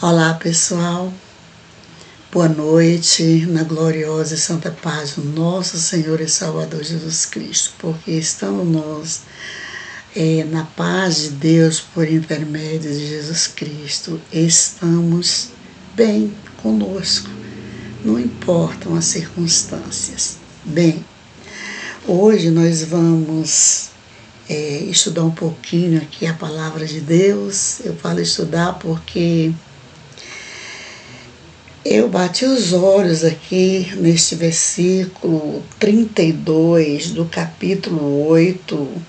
Olá pessoal, boa noite, na gloriosa e santa paz do nosso Senhor e Salvador Jesus Cristo, porque estamos nós na paz de Deus por intermédio de Jesus Cristo, estamos bem conosco, não importam as circunstâncias. Bem, hoje nós vamos estudar um pouquinho aqui a palavra de Deus. Eu falo estudar porque eu bati os olhos aqui neste versículo 32 do capítulo 8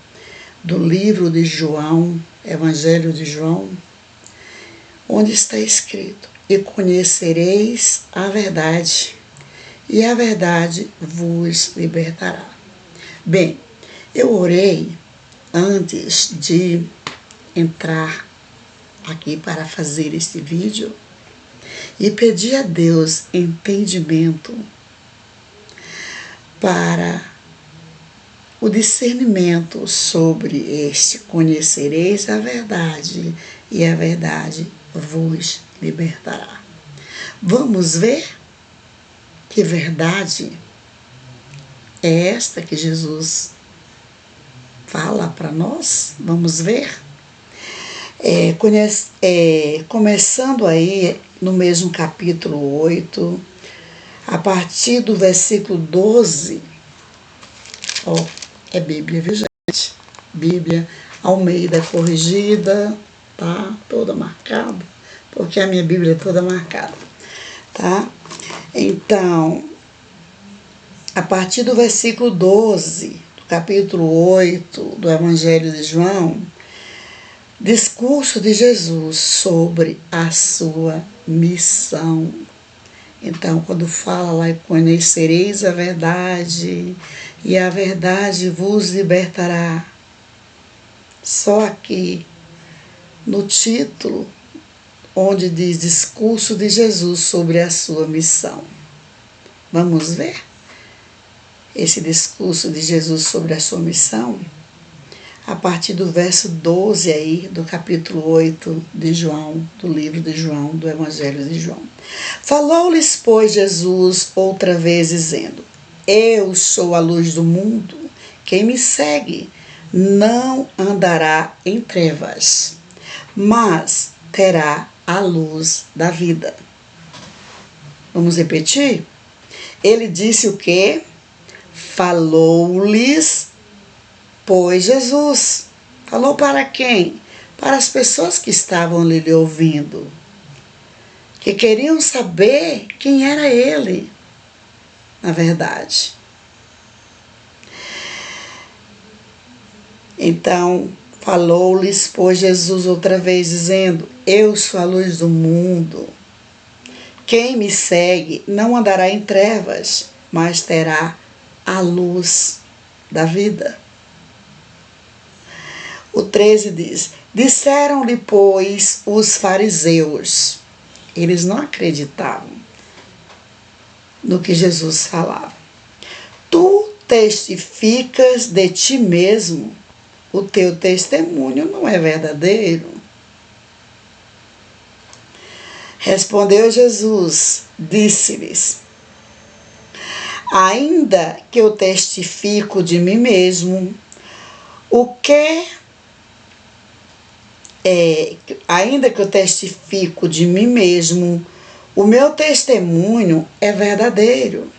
do livro de João, Evangelho de João, onde está escrito: e conhecereis a verdade, e a verdade vos libertará. Bem, eu orei antes de entrar aqui para fazer este vídeo e pedi a Deus entendimento para o discernimento sobre este: conhecereis a verdade e a verdade vos libertará. Vamos ver que verdade é esta que Jesus fala para nós? Vamos ver? Começando aí no mesmo capítulo 8, a partir do versículo 12, é Bíblia, viu gente? Bíblia Almeida corrigida, tá? Toda marcada, porque a minha Bíblia é toda marcada, tá? Então, a partir do versículo 12, do capítulo 8 do Evangelho de João, discurso de Jesus sobre a sua missão. Então, quando fala lá, e conhecereis a verdade, e a verdade vos libertará. Só aqui, no título, onde diz discurso de Jesus sobre a sua missão. Vamos ver esse discurso de Jesus sobre a sua missão? A partir do verso 12 aí, do capítulo 8 de João, do livro de João, do Evangelho de João. Falou-lhes, pois, Jesus outra vez, dizendo: eu sou a luz do mundo, quem me segue não andará em trevas, mas terá a luz da vida. Vamos repetir? Ele disse o quê? Falou-lhes, pois Jesus. Falou para quem? Para as pessoas que estavam lhe ouvindo, que queriam saber quem era ele, na verdade. Então, falou-lhes, pois Jesus outra vez, dizendo: eu sou a luz do mundo. Quem me segue não andará em trevas, mas terá a luz da vida. O 13 diz: disseram-lhe, pois, os fariseus. Eles não acreditavam no que Jesus falava. Tu testificas de ti mesmo, o teu testemunho não é verdadeiro. Respondeu Jesus, disse-lhes: ainda que eu testifico de mim mesmo, ainda que eu testifico de mim mesmo, o meu testemunho é verdadeiro,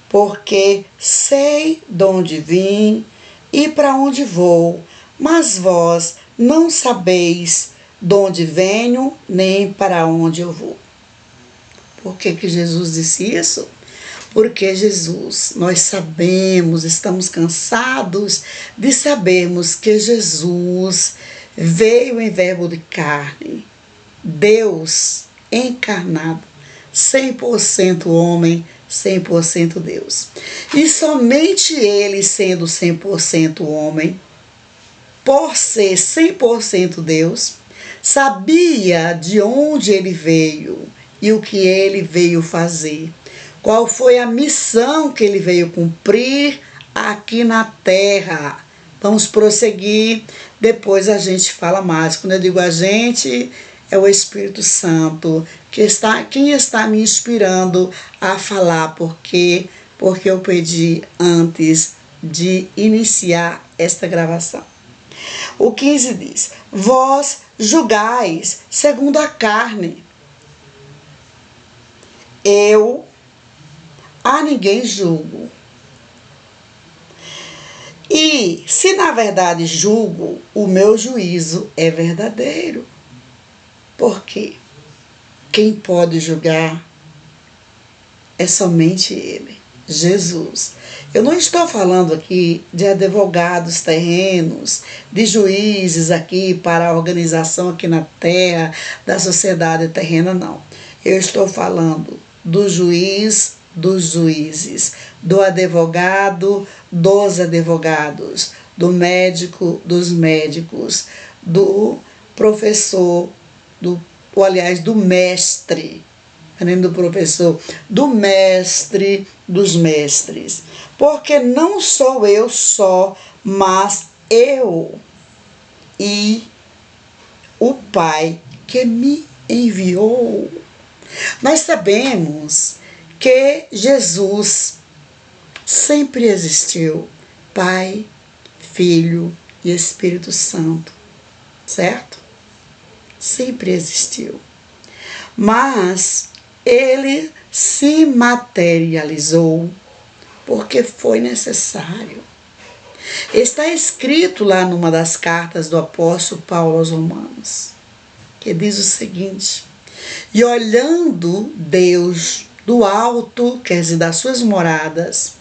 porque sei de onde vim e para onde vou, mas vós não sabeis de onde venho nem para onde eu vou. Por que Jesus disse isso? Porque Jesus, nós sabemos, estamos cansados de sabermos que Jesus veio em verbo de carne, Deus encarnado, 100% homem, 100% Deus. E somente ele, sendo 100% homem, por ser 100% Deus, sabia de onde ele veio e o que ele veio fazer. Qual foi a missão que ele veio cumprir aqui na terra. Vamos prosseguir, depois a gente fala mais. Quando eu digo a gente, é o Espírito Santo quem está me inspirando a falar, porque eu pedi antes de iniciar esta gravação. O 15 diz: vós julgais segundo a carne. Eu a ninguém julgo. E se na verdade julgo, o meu juízo é verdadeiro. Por quê? Quem pode julgar é somente Ele, Jesus. Eu não estou falando aqui de advogados terrenos, de juízes aqui para a organização aqui na terra, da sociedade terrena, não. Eu estou falando do juiz dos juízes, do advogado dos advogados, do médico dos médicos, do professor, do mestre, além do professor, do mestre dos mestres. Porque não sou eu só, mas eu e o Pai que me enviou. Nós sabemos que Jesus sempre existiu, Pai, Filho e Espírito Santo, certo? Sempre existiu. Mas ele se materializou porque foi necessário. Está escrito lá numa das cartas do apóstolo Paulo aos Romanos, que diz o seguinte: e olhando Deus do alto, quer dizer, das suas moradas,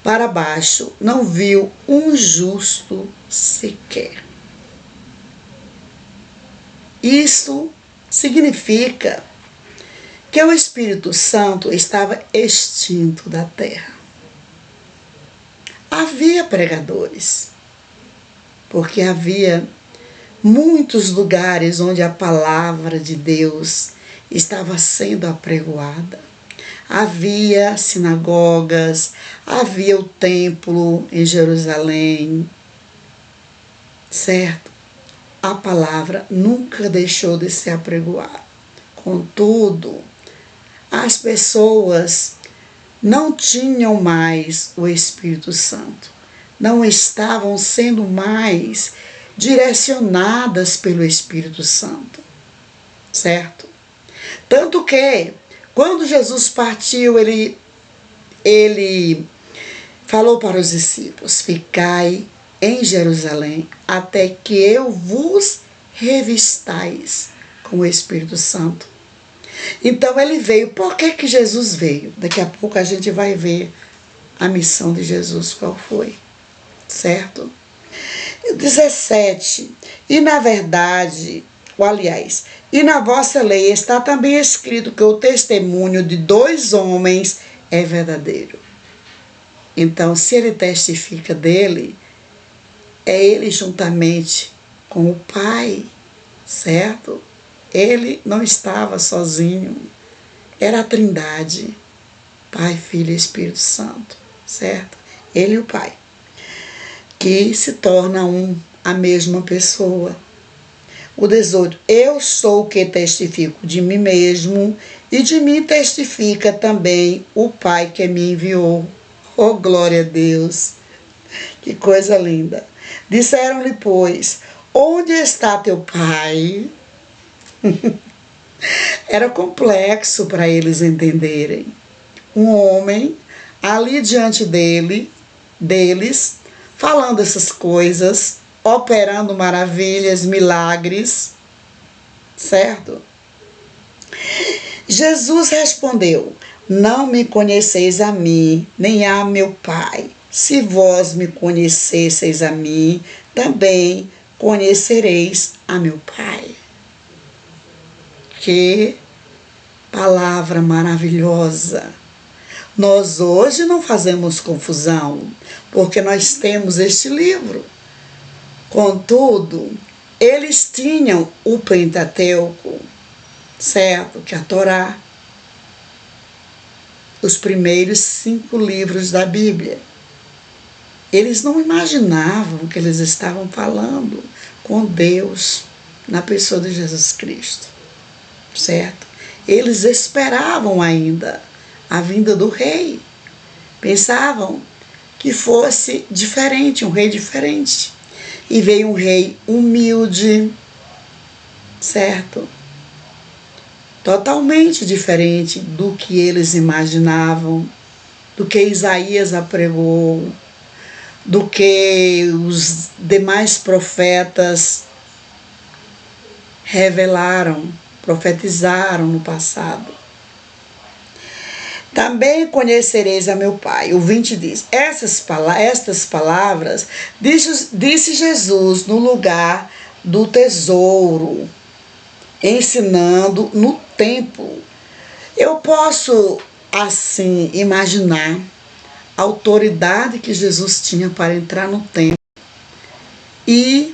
para baixo, não viu um justo sequer. Isso significa que o Espírito Santo estava extinto da terra. Havia pregadores, porque havia muitos lugares onde a palavra de Deus estava sendo apregoada. Havia sinagogas, havia o templo em Jerusalém, certo? A palavra nunca deixou de se apregoar. Contudo, as pessoas não tinham mais o Espírito Santo, não estavam sendo mais direcionadas pelo Espírito Santo, certo? Tanto que, quando Jesus partiu, ele falou para os discípulos: ficai em Jerusalém até que eu vos revistais com o Espírito Santo. Então ele veio. Por que Jesus veio? Daqui a pouco a gente vai ver a missão de Jesus, qual foi, certo? 17. E na verdade, e na vossa lei está também escrito que o testemunho de 2 homens é verdadeiro. Então, se ele testifica dele, é ele juntamente com o Pai, certo? Ele não estava sozinho, era a Trindade, Pai, Filho e Espírito Santo, certo? Ele e o Pai, que se torna a mesma pessoa. O 18, eu sou o que testifico de mim mesmo, e de mim testifica também o Pai que me enviou. Oh, glória a Deus! Que coisa linda! Disseram-lhe, pois, onde está teu Pai? Era complexo para eles entenderem. Um homem ali diante deles, falando essas coisas, operando maravilhas, milagres, certo? Jesus respondeu: não me conheceis a mim, nem a meu Pai. Se vós me conhecesseis a mim, também conhecereis a meu Pai. Que palavra maravilhosa! Nós hoje não fazemos confusão, porque nós temos este livro. Contudo, eles tinham o Pentateuco, certo? Que é a Torá, os primeiros 5 livros da Bíblia. Eles não imaginavam que eles estavam falando com Deus na pessoa de Jesus Cristo. certo? Eles esperavam ainda a vinda do rei. Pensavam que fosse diferente, um rei diferente. E veio um rei humilde, certo? Totalmente diferente do que eles imaginavam, do que Isaías apregou, do que os demais profetas revelaram, profetizaram no passado. Também conhecereis a meu Pai. O 20 diz, estas palavras disse Jesus no lugar do tesouro, ensinando no templo. Eu posso, assim, imaginar a autoridade que Jesus tinha para entrar no templo e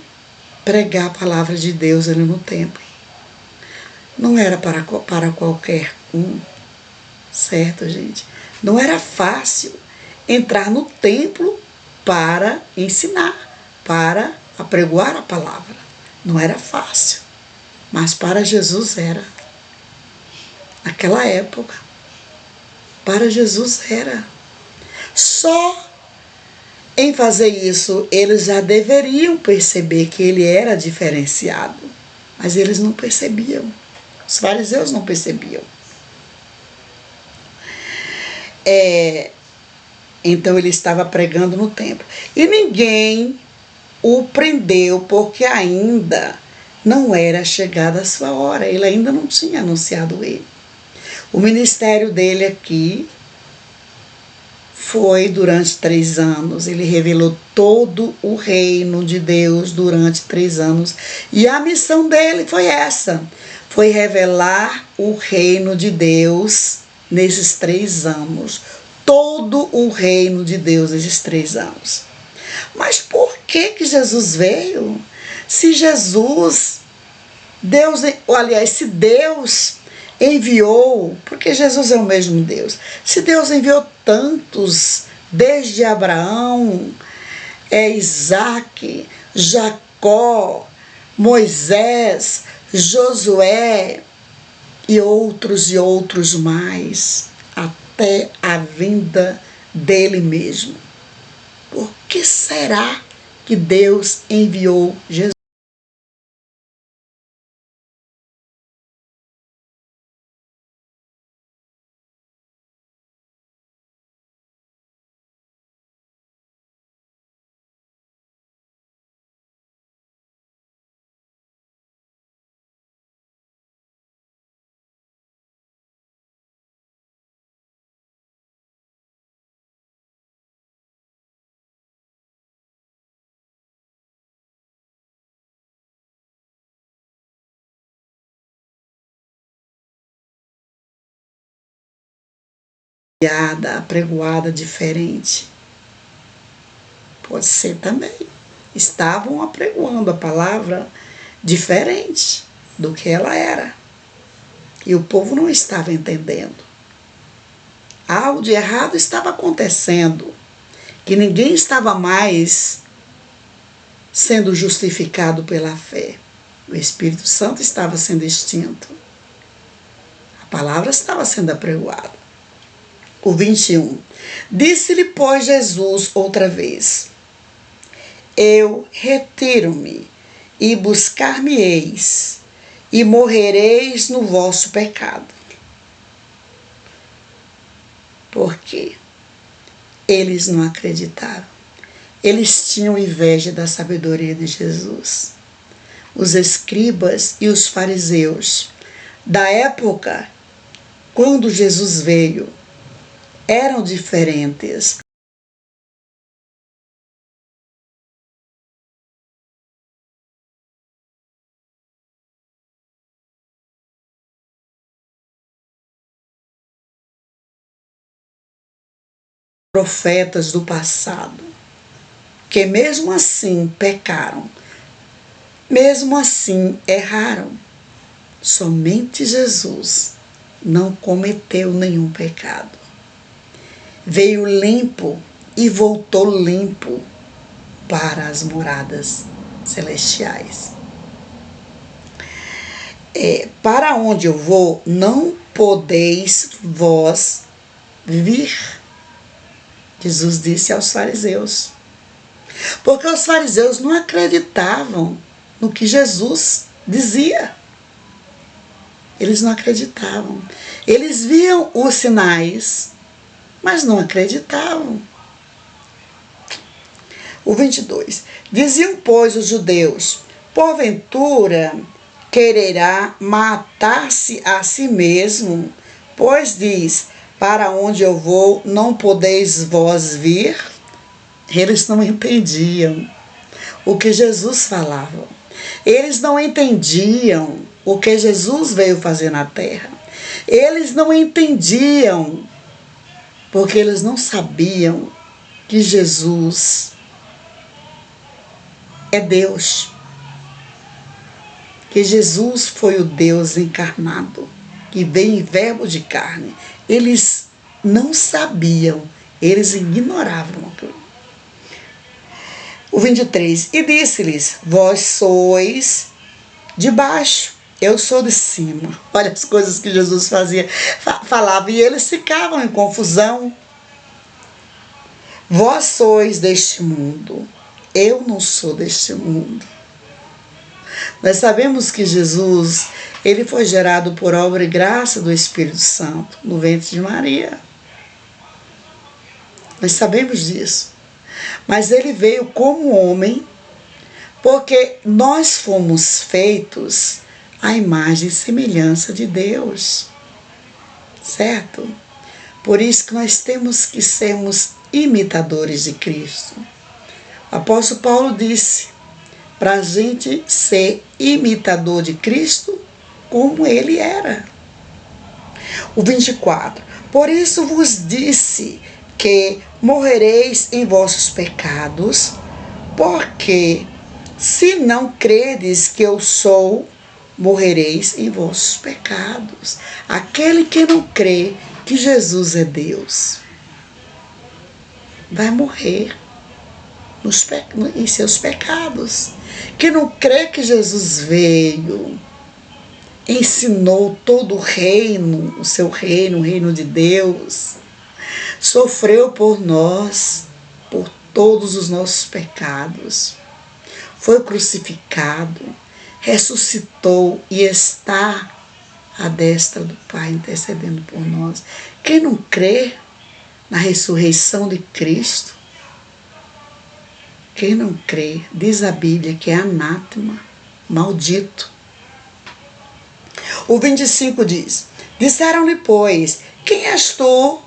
pregar a palavra de Deus ali no templo. Não era para qualquer um, certo, gente? Não era fácil entrar no templo para ensinar, para apregoar a palavra. Não era fácil, mas para Jesus era. Naquela época, para Jesus era. Só em fazer isso, eles já deveriam perceber que ele era diferenciado, mas eles não percebiam. Os fariseus não percebiam. Então ele estava pregando no templo. E ninguém o prendeu, porque ainda não era chegada a sua hora. Ele ainda não tinha anunciado ele. O ministério dele aqui foi durante 3 anos. Ele revelou todo o reino de Deus durante 3 anos. E a missão dele foi essa. Foi revelar o reino de Deus nesses 3 anos. Todo o reino de Deus nesses 3 anos. Mas por que Jesus veio? Se se Deus enviou, porque Jesus é o mesmo Deus, se Deus enviou tantos, desde Abraão, Isaac, Jacó, Moisés, Josué e outros mais, até a vinda dele mesmo. Por que será que Deus enviou Jesus? Apregoada diferente. Pode ser também. Estavam apregoando a palavra diferente do que ela era. E o povo não estava entendendo. Algo de errado estava acontecendo. Que ninguém estava mais sendo justificado pela fé. O Espírito Santo estava sendo extinto. A palavra estava sendo apregoada. O 21. Disse-lhe, pois, Jesus outra vez: eu retiro-me, e buscar-me-eis, e morrereis no vosso pecado. Por quê? Eles não acreditaram. Eles tinham inveja da sabedoria de Jesus. Os escribas e os fariseus da época, quando Jesus veio, eram diferentes. Profetas do passado, que mesmo assim pecaram, mesmo assim erraram. Somente Jesus não cometeu nenhum pecado. Veio limpo e voltou limpo para as moradas celestiais. para onde eu vou, não podeis vós vir. Jesus disse aos fariseus. Porque os fariseus não acreditavam no que Jesus dizia. Eles não acreditavam. Eles viam os sinais, mas não acreditavam. O 22. Diziam, pois, os judeus: porventura quererá matar-se a si mesmo, pois diz: para onde eu vou, não podeis vós vir? Eles não entendiam o que Jesus falava. Eles não entendiam o que Jesus veio fazer na terra. Eles não entendiam, porque eles não sabiam que Jesus é Deus. Que Jesus foi o Deus encarnado, que veio em verbo de carne. Eles não sabiam, eles ignoravam aquilo. O 23, e disse-lhes: vós sois de baixo, eu sou de cima. Olha as coisas que Jesus falava, e eles ficavam em confusão. Vós sois deste mundo, eu não sou deste mundo. Nós sabemos que Jesus, ele foi gerado por obra e graça do Espírito Santo, no ventre de Maria. Nós sabemos disso. Mas ele veio como homem, porque nós fomos feitos à imagem e semelhança de Deus. Certo? Por isso que nós temos que sermos imitadores de Cristo. O apóstolo Paulo disse, para a gente ser imitador de Cristo, como ele era. O 24. Por isso vos disse que morrereis em vossos pecados, porque se não credes que eu sou, morrereis em vossos pecados. Aquele que não crê que Jesus é Deus, vai morrer em seus pecados. Que não crê que Jesus veio, ensinou todo o reino, o seu reino, o reino de Deus, sofreu por nós, por todos os nossos pecados, foi crucificado, ressuscitou e está à destra do Pai intercedendo por nós. Quem não crê na ressurreição de Cristo, quem não crê, diz a Bíblia que é anátema, maldito. O 25 diz, disseram-lhe, pois, quem és tu?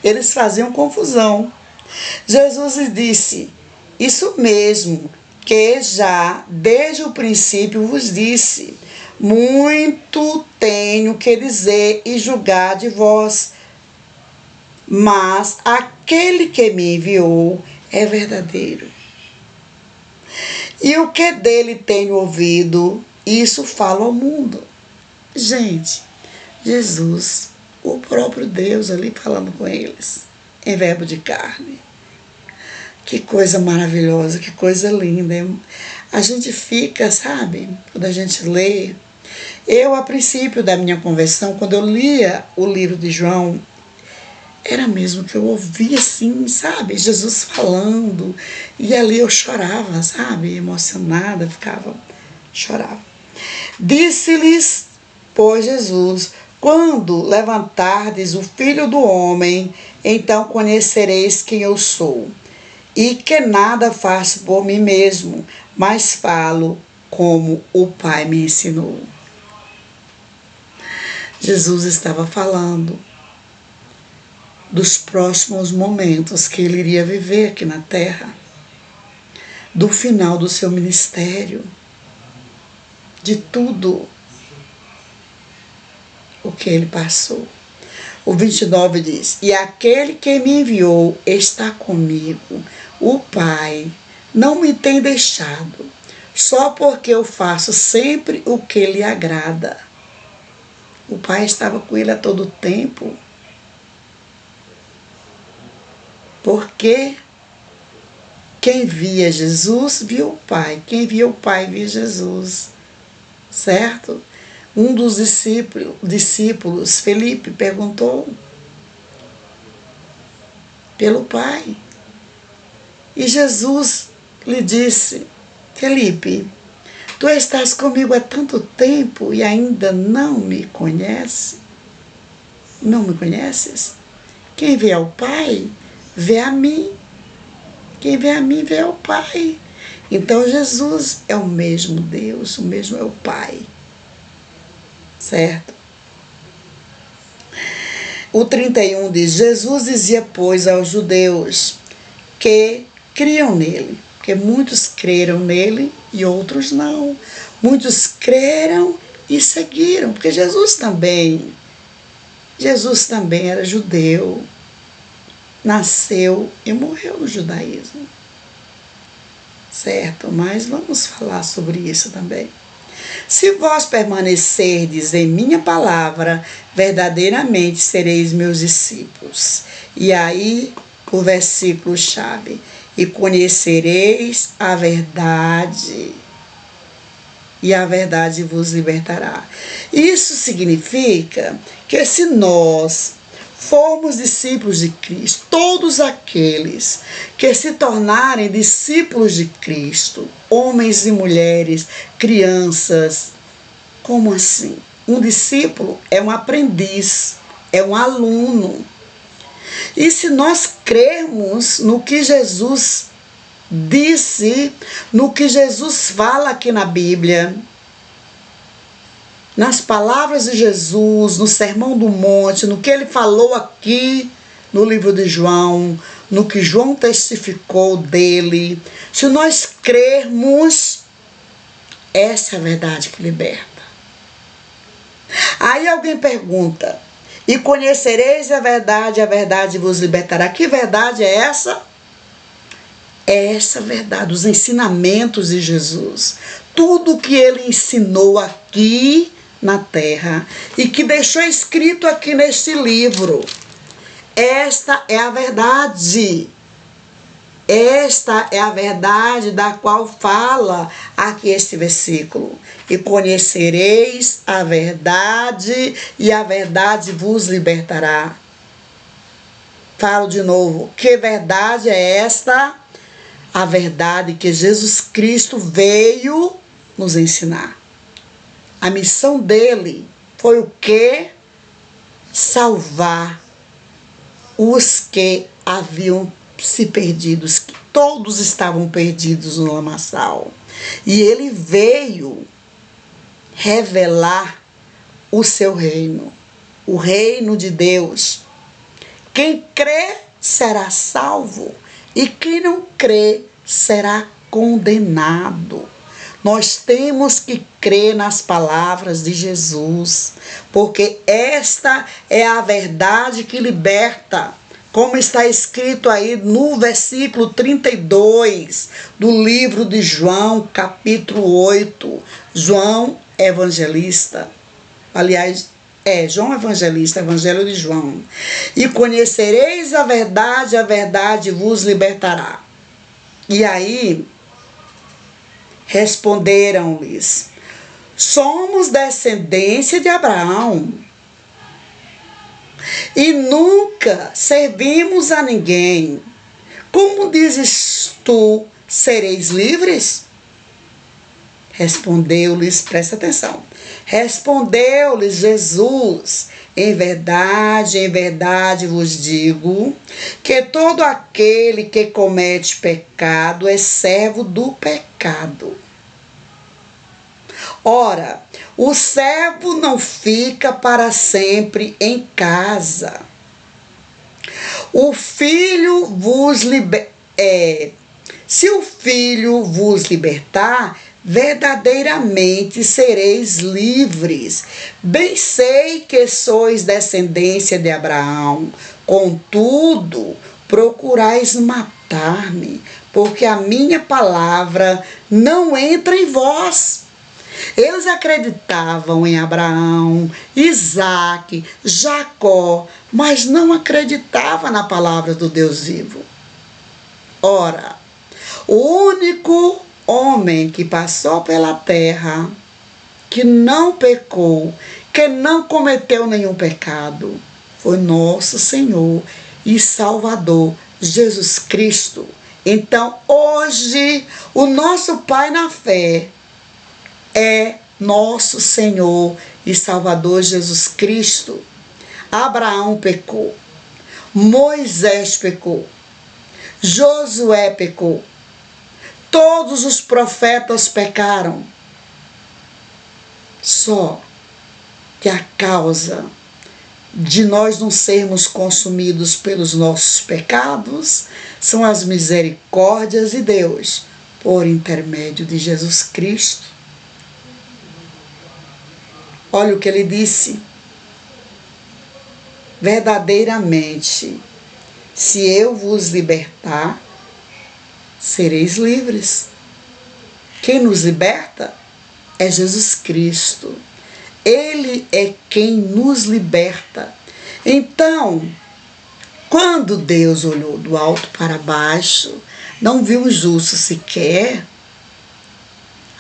Eles faziam confusão. Jesus lhes disse, isso mesmo que já desde o princípio vos disse, muito tenho que dizer e julgar de vós, mas aquele que me enviou é verdadeiro. E o que dele tenho ouvido, isso falo ao mundo. Gente, Jesus, o próprio Deus ali falando com eles, em verbo de carne. Que coisa maravilhosa, que coisa linda. A gente fica, sabe, quando a gente lê. Eu, a princípio da minha conversão, quando eu lia o livro de João, era mesmo que eu ouvia assim, sabe, Jesus falando. E ali eu chorava, sabe, emocionada, chorava. Disse-lhes, pois, Jesus, quando levantardes o Filho do Homem, então conhecereis quem eu sou, e que nada faço por mim mesmo, mas falo como o Pai me ensinou. Jesus estava falando dos próximos momentos que ele iria viver aqui na terra, do final do seu ministério, de tudo o que ele passou. O 29 diz, e aquele que me enviou está comigo, o Pai não me tem deixado, só porque eu faço sempre o que lhe agrada. O Pai estava com ele a todo tempo, porque quem via Jesus, via o Pai. Quem via o Pai, via Jesus. certo? Um dos discípulos, Felipe, perguntou pelo Pai. E Jesus lhe disse: Felipe, tu estás comigo há tanto tempo e ainda não me conhece? Não me conheces? Quem vê ao Pai, vê a mim. Quem vê a mim, vê ao Pai. Então Jesus é o mesmo Deus, o mesmo é o Pai. Certo? O 31 diz: Jesus dizia, pois, aos judeus que criam nele, porque muitos creram nele e outros não. Muitos creram e seguiram, porque Jesus também era judeu, nasceu e morreu no judaísmo. Certo? Mas vamos falar sobre isso também. Se vós permanecerdes em minha palavra, verdadeiramente sereis meus discípulos. E aí, o versículo chave: e conhecereis a verdade, e a verdade vos libertará. Isso significa que se nós formos discípulos de Cristo, todos aqueles que se tornarem discípulos de Cristo, homens e mulheres, crianças, como assim? Um discípulo é um aprendiz, é um aluno. E se nós crermos no que Jesus disse, no que Jesus fala aqui na Bíblia, nas palavras de Jesus, no Sermão do Monte, no que ele falou aqui no livro de João, no que João testificou dele, se nós crermos, essa é a verdade que liberta. Aí alguém pergunta: e conhecereis a verdade vos libertará. Que verdade é essa? É essa verdade, os ensinamentos de Jesus. Tudo que ele ensinou aqui na terra e que deixou escrito aqui neste livro. Esta é a verdade. Esta é a verdade da qual fala aqui este versículo. E conhecereis a verdade, e a verdade vos libertará. Falo de novo. Que verdade é esta? A verdade que Jesus Cristo veio nos ensinar. A missão dele foi o quê? Salvar os que haviam se perdidos, que todos estavam perdidos no lamaçal. E ele veio revelar o seu reino, o reino de Deus. Quem crê será salvo, e quem não crê será condenado. Nós temos que crer nas palavras de Jesus, porque esta é a verdade que liberta, como está escrito aí no versículo 32 do livro de João, capítulo 8. João Evangelista, aliás, João Evangelista, Evangelho de João. E conhecereis a verdade vos libertará. E aí, responderam-lhes: somos descendência de Abraão e nunca servimos a ninguém. Como dizes tu, sereis livres? Respondeu-lhes, presta atenção, respondeu-lhes Jesus: em verdade vos digo, que todo aquele que comete pecado é servo do pecado. Ora, o servo não fica para sempre em casa. O filho vos se o filho vos libertar, verdadeiramente sereis livres. Bem sei que sois descendência de Abraão, contudo, procurais matar-me, porque a minha palavra não entra em vós. Eles acreditavam em Abraão, Isaque, Jacó, mas não acreditavam na palavra do Deus vivo. Ora, o único homem que passou pela terra, que não pecou, que não cometeu nenhum pecado, foi nosso Senhor e Salvador, Jesus Cristo. Então, hoje, o nosso Pai na fé é nosso Senhor e Salvador Jesus Cristo. Abraão pecou, Moisés pecou, Josué pecou, todos os profetas pecaram. Só que a causa de nós não sermos consumidos pelos nossos pecados são as misericórdias de Deus por intermédio de Jesus Cristo. Olha o que ele disse: verdadeiramente, se eu vos libertar, sereis livres. Quem nos liberta é Jesus Cristo. Ele é quem nos liberta. Então, quando Deus olhou do alto para baixo, não viu o justo sequer,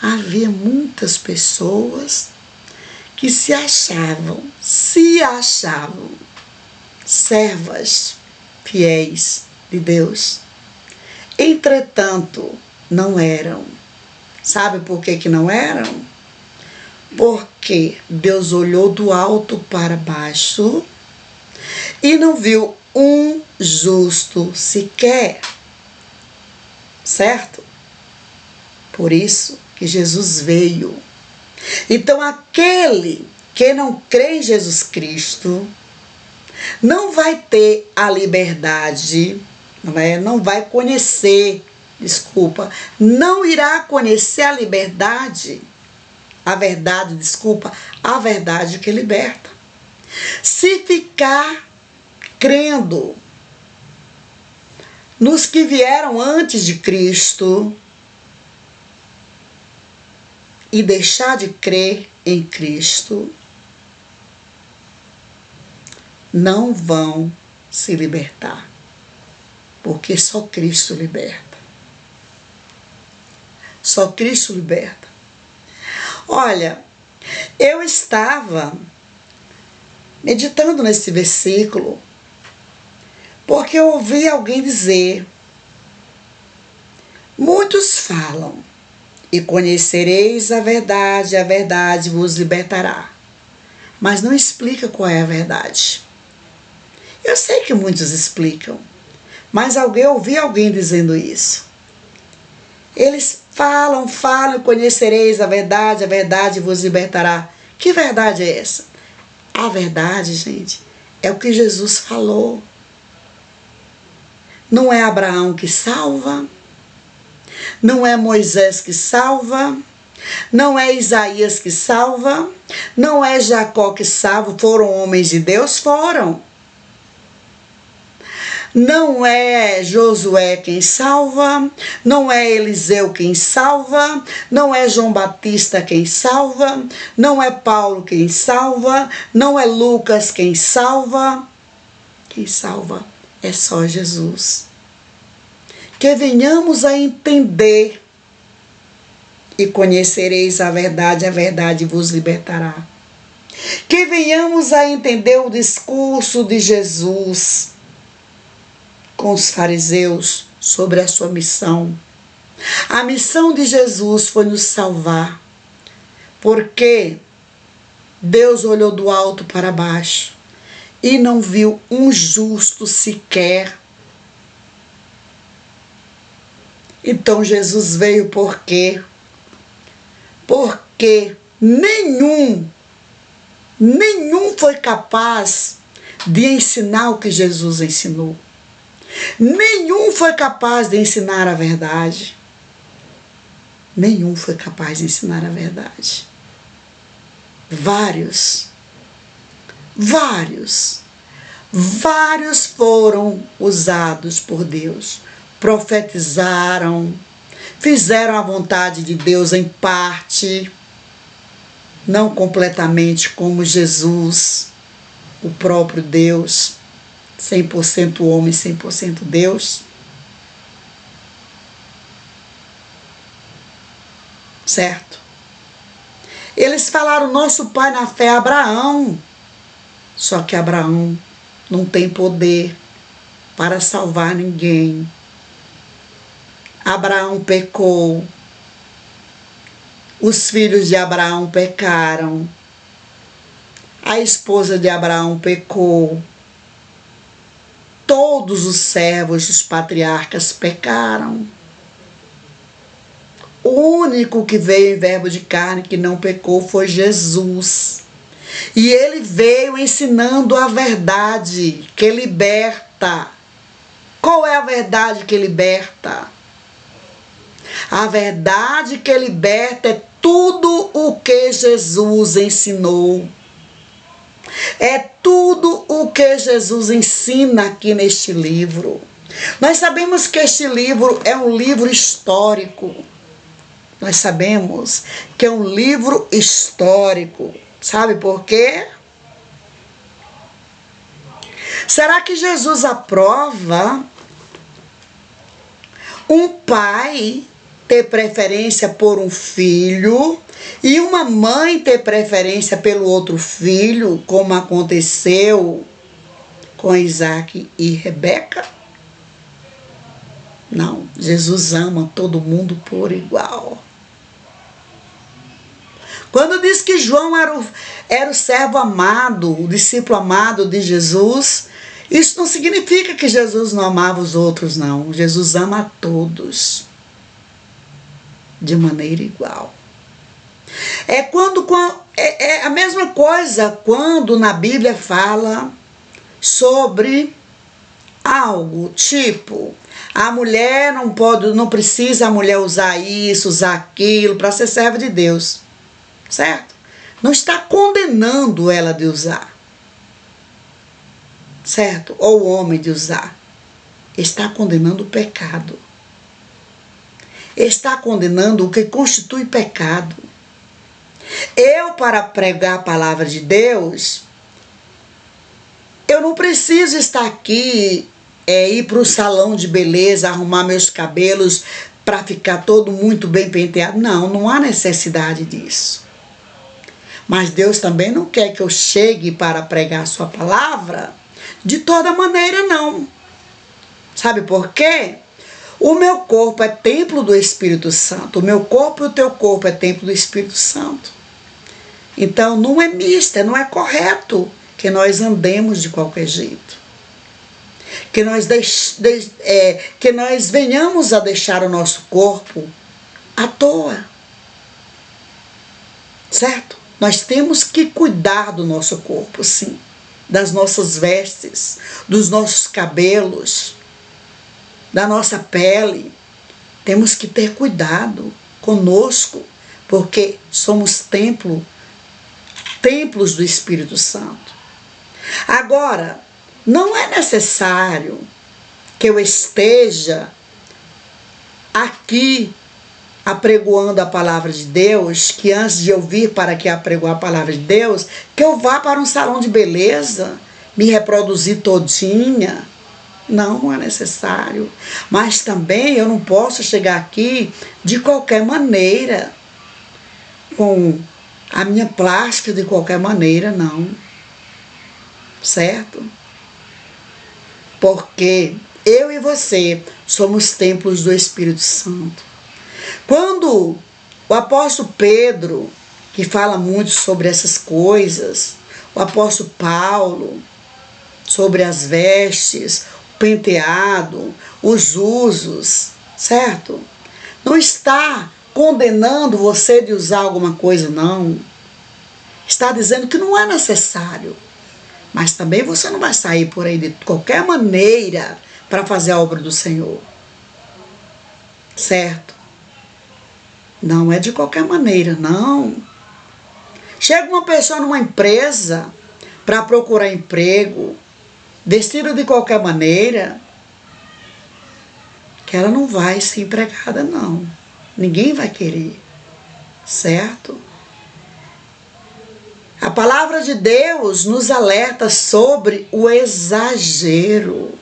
havia muitas pessoas que se achavam servas fiéis de Deus. Entretanto, não eram. Sabe por que não eram? Porque Deus olhou do alto para baixo e não viu um justo sequer. Certo? Por isso que Jesus veio. Então, aquele que não crê em Jesus Cristo não vai ter a liberdade, não vai conhecer, não irá conhecer a liberdade, a verdade que liberta. Se ficar crendo nos que vieram antes de Cristo e deixar de crer em Cristo, não vão se libertar, porque só Cristo liberta. Só Cristo liberta. Olha, eu estava meditando nesse versículo porque eu ouvi alguém dizer: muitos falam, e conhecereis a verdade vos libertará. Mas não explica qual é a verdade. Eu sei que muitos explicam, mas eu ouvi alguém dizendo isso. Eles falam, e conhecereis a verdade vos libertará. Que verdade é essa? A verdade, gente, é o que Jesus falou. Não é Abraão que salva, não é Moisés que salva, não é Isaías que salva, não é Jacó que salva. Foram homens de Deus? Foram. Não é Josué quem salva, não é Eliseu quem salva, não é João Batista quem salva, não é Paulo quem salva, não é Lucas quem salva. Quem salva é só Jesus. Que venhamos a entender: e conhecereis a verdade vos libertará. Que venhamos a entender o discurso de Jesus com os fariseus sobre a sua missão. A missão de Jesus foi nos salvar, porque Deus olhou do alto para baixo e não viu um justo sequer. Então Jesus veio por quê? Porque nenhum foi capaz de ensinar o que Jesus ensinou. Nenhum foi capaz de ensinar a verdade. Nenhum foi capaz de ensinar a verdade. Vários foram usados por Deus. Profetizaram, fizeram a vontade de Deus em parte, não completamente como Jesus, o próprio Deus, 100% homem, 100% Deus. Certo? Eles falaram, nosso pai na fé é Abraão. Só que Abraão não tem poder para salvar ninguém. Abraão pecou. Os filhos de Abraão pecaram. A esposa de Abraão pecou. Todos os servos dos patriarcas pecaram. O único que veio em verbo de carne que não pecou foi Jesus. E ele veio ensinando a verdade que liberta. Qual é a verdade que liberta? A verdade que liberta é tudo o que Jesus ensinou. É tudo o que Jesus ensina aqui neste livro. Nós sabemos que este livro é um livro histórico. Nós sabemos que é um livro histórico. Sabe por quê? Será que Jesus aprova um pai ter preferência por um filho e uma mãe ter preferência pelo outro filho, como aconteceu com Isaac e Rebeca? Não, Jesus ama todo mundo por igual. Quando diz que João era o servo amado, o discípulo amado de Jesus, isso não significa que Jesus não amava os outros, não. Jesus ama a todos de maneira igual. É a mesma coisa quando na Bíblia fala sobre algo tipo, a mulher não precisa a mulher usar isso, usar aquilo para ser serva de Deus. Certo? Não está condenando ela de usar. Certo? Ou o homem de usar. Está condenando o pecado. Está condenando o que constitui pecado. Eu, para pregar a palavra de Deus, eu não preciso estar aqui, ir para o salão de beleza, arrumar meus cabelos para ficar todo muito bem penteado. Não, não há necessidade disso. Mas Deus também não quer que eu chegue para pregar a sua palavra de toda maneira, não. Sabe por quê? O meu corpo é templo do Espírito Santo. O meu corpo e o teu corpo é templo do Espírito Santo. Então não é mista, não é correto que nós andemos de qualquer jeito. Que nós venhamos a deixar o nosso corpo à toa. Certo? Nós temos que cuidar do nosso corpo, sim. Das nossas vestes, dos nossos cabelos, da nossa pele. Temos que ter cuidado conosco, porque somos templos do Espírito Santo. Agora, não é necessário que eu esteja aqui apregoando a palavra de Deus, que antes de eu vir para que apregoar a palavra de Deus, que eu vá para um salão de beleza, me reproduzir todinha. Não é necessário. Mas também eu não posso chegar aqui de qualquer maneira, com a minha plástica de qualquer maneira, não. Certo? Porque eu e você somos templos do Espírito Santo. Quando o apóstolo Pedro, que fala muito sobre essas coisas, o apóstolo Paulo, sobre as vestes, o penteado, os usos, certo? Não está condenando você de usar alguma coisa, não. Está dizendo que não é necessário. Mas também você não vai sair por aí de qualquer maneira para fazer a obra do Senhor. Certo? Não é de qualquer maneira, não. Chega uma pessoa numa empresa para procurar emprego, vestida de qualquer maneira, que ela não vai ser empregada, não. Ninguém vai querer. Certo? A palavra de Deus nos alerta sobre o exagero.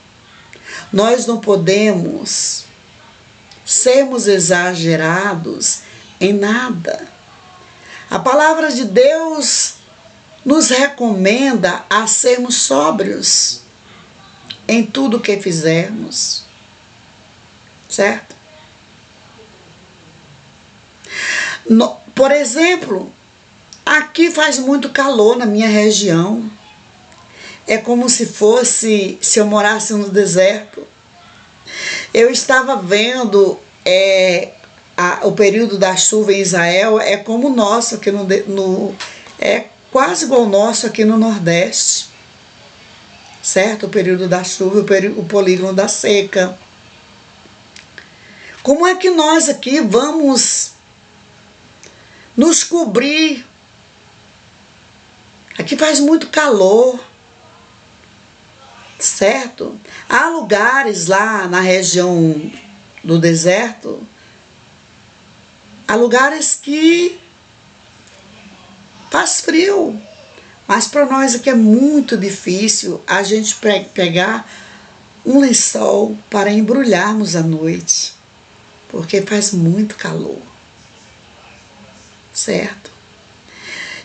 Nós não podemos sermos exagerados em nada. A palavra de Deus nos recomenda a sermos sóbrios em tudo que fizermos, certo? Por exemplo, aqui faz muito calor na minha região. É como se eu morasse no deserto. Eu estava vendo o período da chuva em Israel, é como o nosso aqui é quase igual o nosso aqui no Nordeste, certo? O período da chuva, o polígono da seca. Como é que nós aqui vamos nos cobrir? Aqui faz muito calor, certo? Há lugares lá na região do deserto, há lugares que faz frio, mas para nós aqui é muito difícil a gente pegar um lençol para embrulharmos à noite, porque faz muito calor, certo?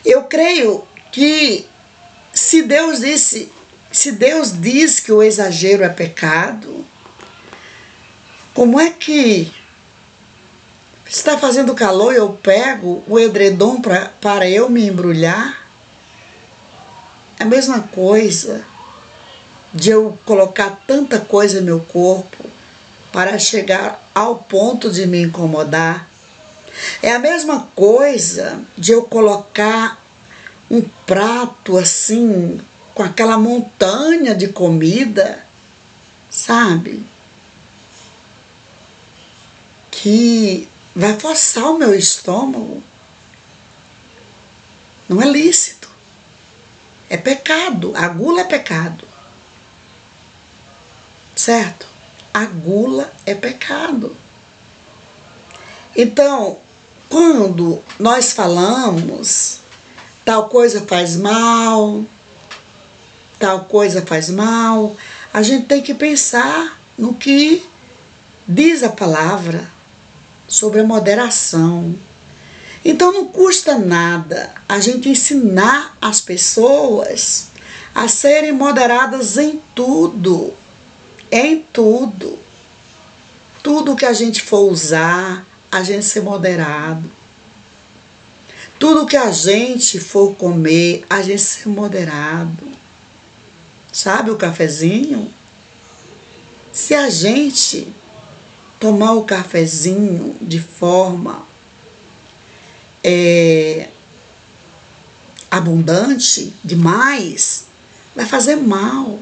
Eu creio que se Deus diz que o exagero é pecado, como é que está fazendo calor e eu pego o edredom para eu me embrulhar? É a mesma coisa de eu colocar tanta coisa no meu corpo para chegar ao ponto de me incomodar. É a mesma coisa de eu colocar um prato assim, com aquela montanha de comida, sabe? Que vai forçar o meu estômago. Não é lícito. É pecado. A gula é pecado. Certo? A gula é pecado. Então, quando nós falamos tal coisa faz mal, tal coisa faz mal, a gente tem que pensar no que diz a palavra sobre a moderação. Então não custa nada a gente ensinar as pessoas a serem moderadas em tudo. Em tudo. Tudo que a gente for usar, a gente ser moderado. Tudo que a gente for comer, a gente ser moderado. Sabe o cafezinho? Se a gente tomar o cafezinho de forma abundante demais, vai fazer mal.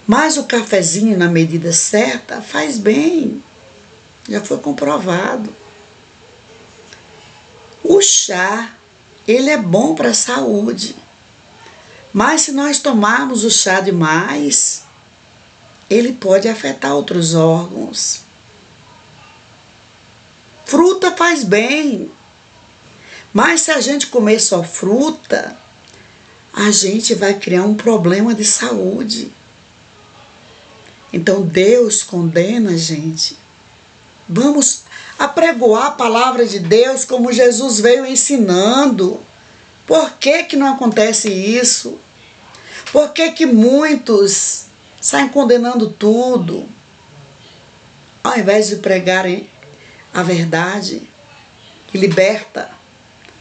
Mas o cafezinho na medida certa faz bem. Já foi comprovado. O chá, ele é bom para a saúde. Mas se nós tomarmos o chá demais, ele pode afetar outros órgãos. Fruta faz bem. Mas se a gente comer só fruta, a gente vai criar um problema de saúde. Então Deus condena a gente. Vamos apregoar a palavra de Deus como Jesus veio ensinando. Por que que não acontece isso? Por que que muitos saem condenando tudo, ao invés de pregarem a verdade que liberta?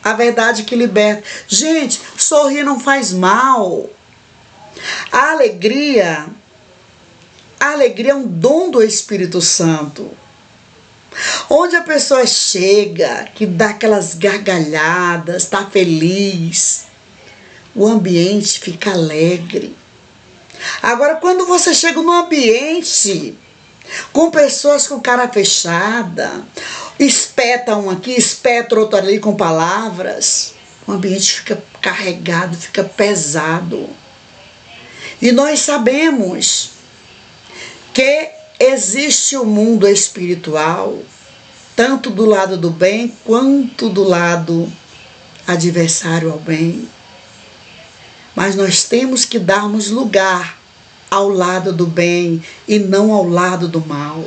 A verdade que liberta. Gente, sorrir não faz mal. A alegria é um dom do Espírito Santo. Onde a pessoa chega, que dá aquelas gargalhadas, está feliz, o ambiente fica alegre. Agora, quando você chega num ambiente com pessoas com cara fechada, espeta um aqui, espeta outro ali com palavras, o ambiente fica carregado, fica pesado. E nós sabemos que existe o mundo espiritual, tanto do lado do bem, quanto do lado adversário ao bem. Mas nós temos que darmos lugar ao lado do bem e não ao lado do mal.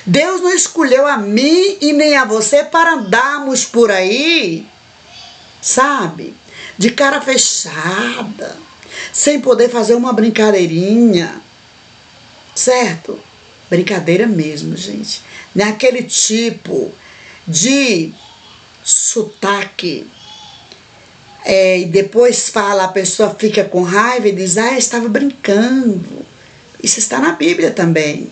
Deus não escolheu a mim e nem a você para andarmos por aí, sabe, de cara fechada, sem poder fazer uma brincadeirinha, certo? Brincadeira mesmo, gente. Não é aquele tipo de sotaque. E depois fala, a pessoa fica com raiva e diz, eu estava brincando. Isso está na Bíblia também.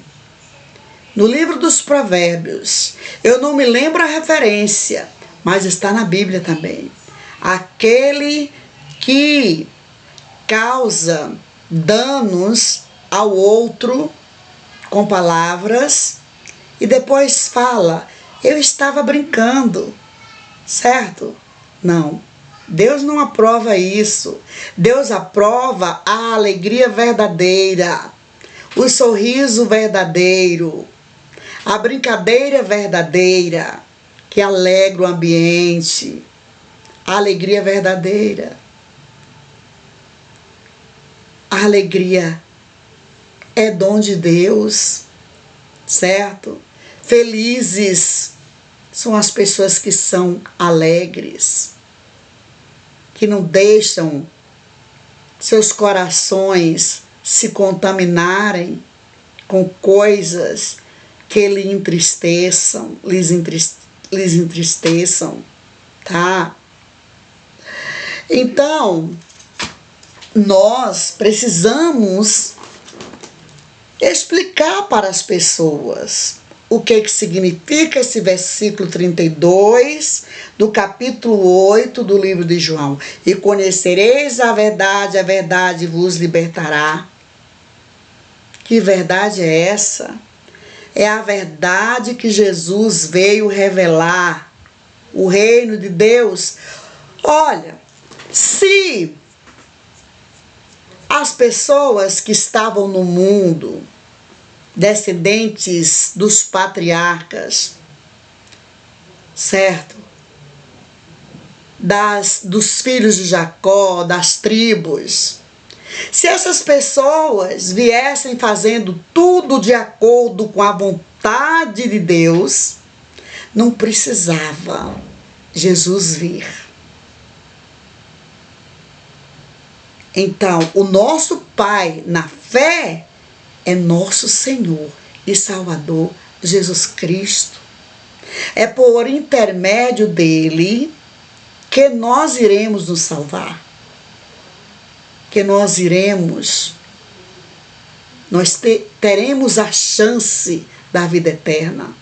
No livro dos Provérbios. Eu não me lembro a referência, mas está na Bíblia também. Aquele que causa danos ao outro com palavras e depois fala, eu estava brincando, certo? Não, Deus não aprova isso. Deus aprova a alegria verdadeira, o sorriso verdadeiro, a brincadeira verdadeira, que alegra o ambiente, a alegria verdadeira. A alegria é dom de Deus, certo? Felizes são as pessoas que são alegres, que não deixam seus corações se contaminarem com coisas que lhes entristeçam, tá? Então, nós precisamos explicar para as pessoas o que significa esse versículo 32 do capítulo 8 do livro de João. E conhecereis a verdade vos libertará. Que verdade é essa? É a verdade que Jesus veio revelar, o reino de Deus. Olha, se as pessoas que estavam no mundo, descendentes dos patriarcas, certo? Dos filhos de Jacó, das tribos, se essas pessoas viessem fazendo tudo de acordo com a vontade de Deus, não precisava Jesus vir. Então, o nosso Pai na fé é nosso Senhor e Salvador Jesus Cristo. É por intermédio dele que nós iremos nos salvar. Que nós teremos a chance da vida eterna.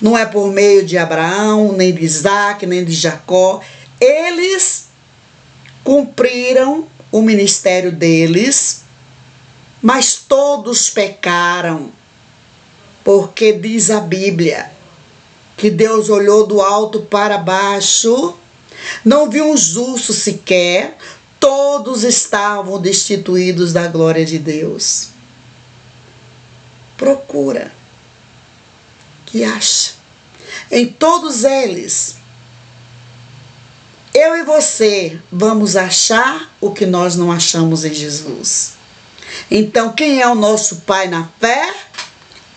Não é por meio de Abraão, nem de Isaac, nem de Jacó. Eles cumpriram o ministério deles, mas todos pecaram, porque diz a Bíblia que Deus olhou do alto para baixo, não viu um justo sequer, todos estavam destituídos da glória de Deus. Procura, que acha. Em todos eles, eu e você vamos achar o que nós não achamos em Jesus. Então, quem é o nosso Pai na fé?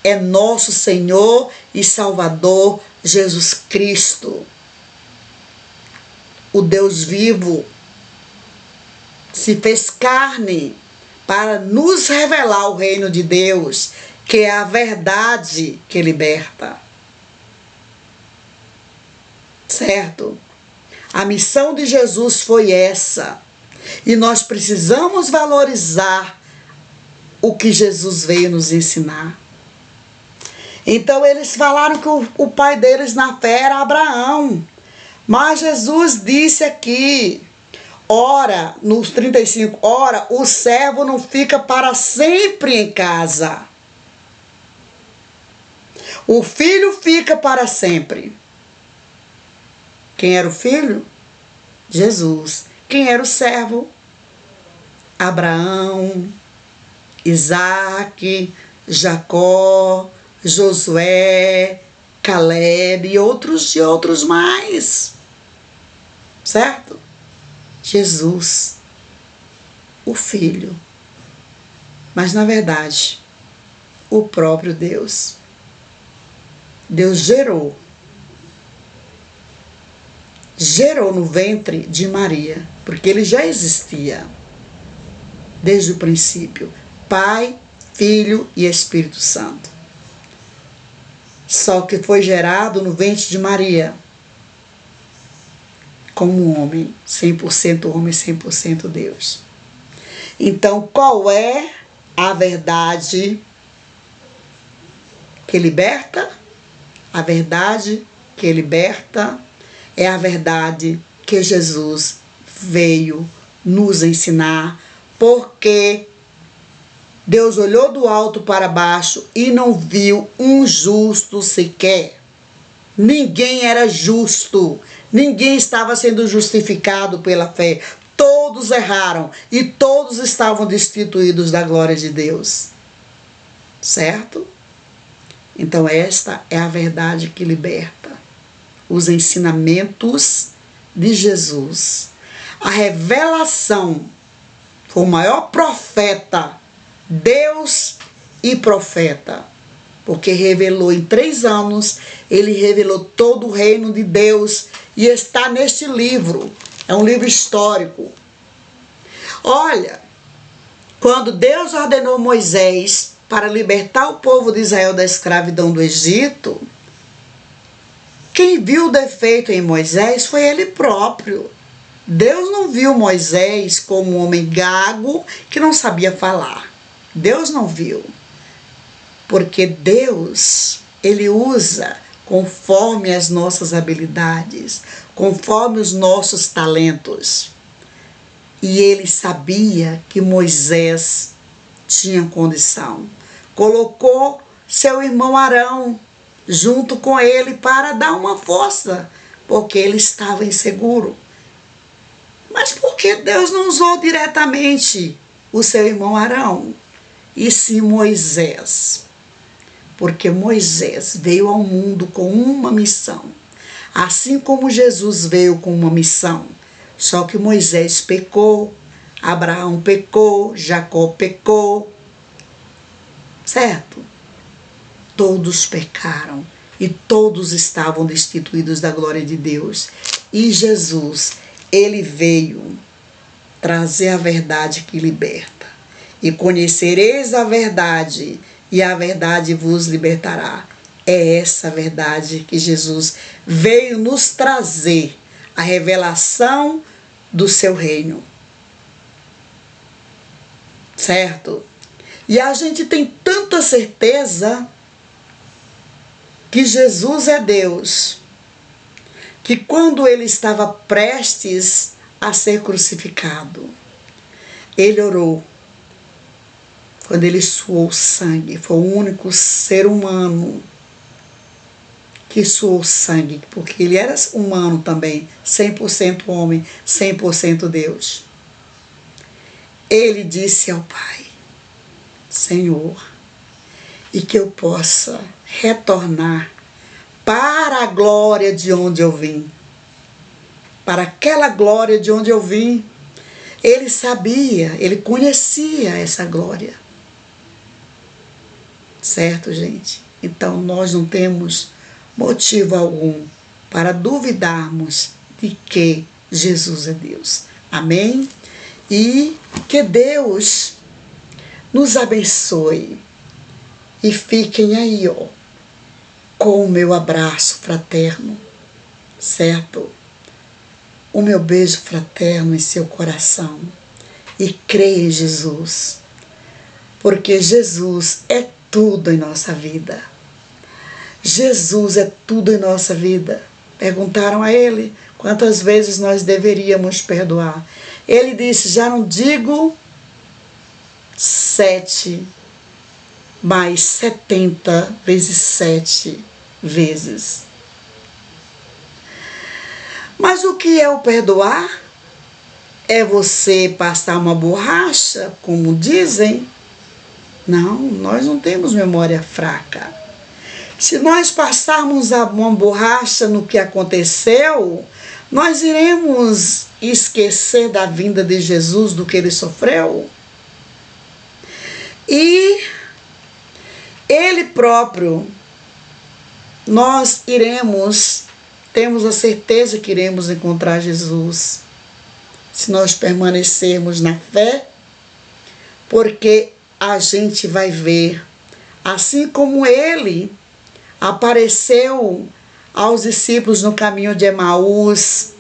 É nosso Senhor e Salvador Jesus Cristo. O Deus vivo se fez carne para nos revelar o reino de Deus, que é a verdade que liberta. Certo? A missão de Jesus foi essa. E nós precisamos valorizar o que Jesus veio nos ensinar. Então eles falaram que o pai deles na fé era Abraão. Mas Jesus disse aqui, ora, nos 35, ora, o servo não fica para sempre em casa. O filho fica para sempre. Quem era o filho? Jesus. Quem era o servo? Abraão, Isaac, Jacó, Josué, Caleb e outros mais. Certo? Jesus, o Filho. Mas na verdade, o próprio Deus. Deus gerou no ventre de Maria, porque ele já existia desde o princípio, Pai, Filho e Espírito Santo. Só que foi gerado no ventre de Maria, como um homem, 100% homem, 100% Deus. Então, qual é a verdade que liberta? A verdade que liberta é a verdade que Jesus veio nos ensinar, porque Deus olhou do alto para baixo e não viu um justo sequer. Ninguém era justo, ninguém estava sendo justificado pela fé. Todos erraram e todos estavam destituídos da glória de Deus. Certo? Então esta é a verdade que liberta. Os ensinamentos de Jesus. A revelação. Foi o maior profeta, Deus e profeta. Porque revelou em 3 anos, ele revelou todo o reino de Deus e está neste livro. É um livro histórico. Olha, quando Deus ordenou Moisés para libertar o povo de Israel da escravidão do Egito, quem viu o defeito em Moisés foi ele próprio. Deus não viu Moisés como um homem gago que não sabia falar. Deus não viu. Porque Deus, ele usa conforme as nossas habilidades, conforme os nossos talentos. E ele sabia que Moisés tinha condição. Colocou seu irmão Arão junto com ele para dar uma força, porque ele estava inseguro. Mas por que Deus não usou diretamente o seu irmão Arão, e sim Moisés? Porque Moisés veio ao mundo com uma missão, assim como Jesus veio com uma missão. Só que Moisés pecou, Abraão pecou, Jacó pecou, certo? Todos pecaram e todos estavam destituídos da glória de Deus. E Jesus, ele veio trazer a verdade que liberta. E conhecereis a verdade, e a verdade vos libertará. É essa verdade que Jesus veio nos trazer, a revelação do seu reino. Certo? E a gente tem tanta certeza que Jesus é Deus, que quando ele estava prestes a ser crucificado, ele orou. Quando ele suou sangue, foi o único ser humano que suou sangue, porque ele era humano também, 100% homem, 100% Deus. Ele disse ao Pai: Senhor, e que eu possa retornar para a glória de onde eu vim, para aquela glória de onde eu vim. Ele sabia, ele conhecia essa glória. Certo, gente? Então nós não temos motivo algum para duvidarmos de que Jesus é Deus. Amém? E que Deus nos abençoe. E fiquem aí, ó, com o meu abraço fraterno, certo? O meu beijo fraterno em seu coração. E creia em Jesus, porque Jesus é tudo em nossa vida. Jesus é tudo em nossa vida. Perguntaram a ele quantas vezes nós deveríamos perdoar. Ele disse: já não digo 7, mas 70 vezes 7 vezes. Mas o que é o perdoar? É você passar uma borracha, como dizem? Não, nós não temos memória fraca. Se nós passarmos uma borracha no que aconteceu, nós iremos esquecer da vinda de Jesus, do que ele sofreu. E ele próprio nós temos a certeza que iremos encontrar Jesus, se nós permanecermos na fé, porque a gente vai ver, assim como ele apareceu aos discípulos no caminho de Emaús,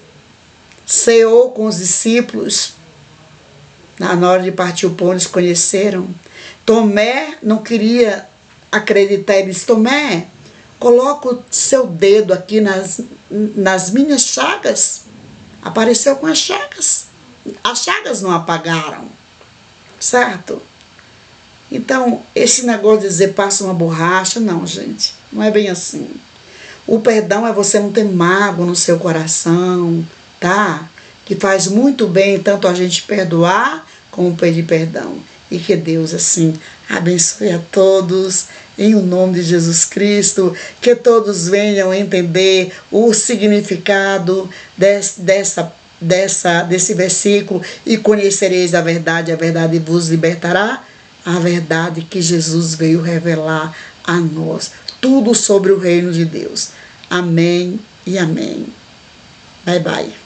ceou com os discípulos, na hora de partir o pão eles conheceram. Tomé não queria acreditar, ele disse: Tomé, coloca o seu dedo aqui nas minhas chagas. Apareceu com as chagas não apagaram, certo? Então, esse negócio de dizer passa uma borracha, não, gente, não é bem assim. O perdão é você não ter mágoa no seu coração, tá? Que faz muito bem tanto a gente perdoar como pedir perdão. E que Deus, assim, abençoe a todos, em o nome de Jesus Cristo, que todos venham entender o significado desse versículo, e conhecereis a verdade vos libertará, a verdade que Jesus veio revelar a nós, tudo sobre o reino de Deus. Amém e amém. Bye, bye.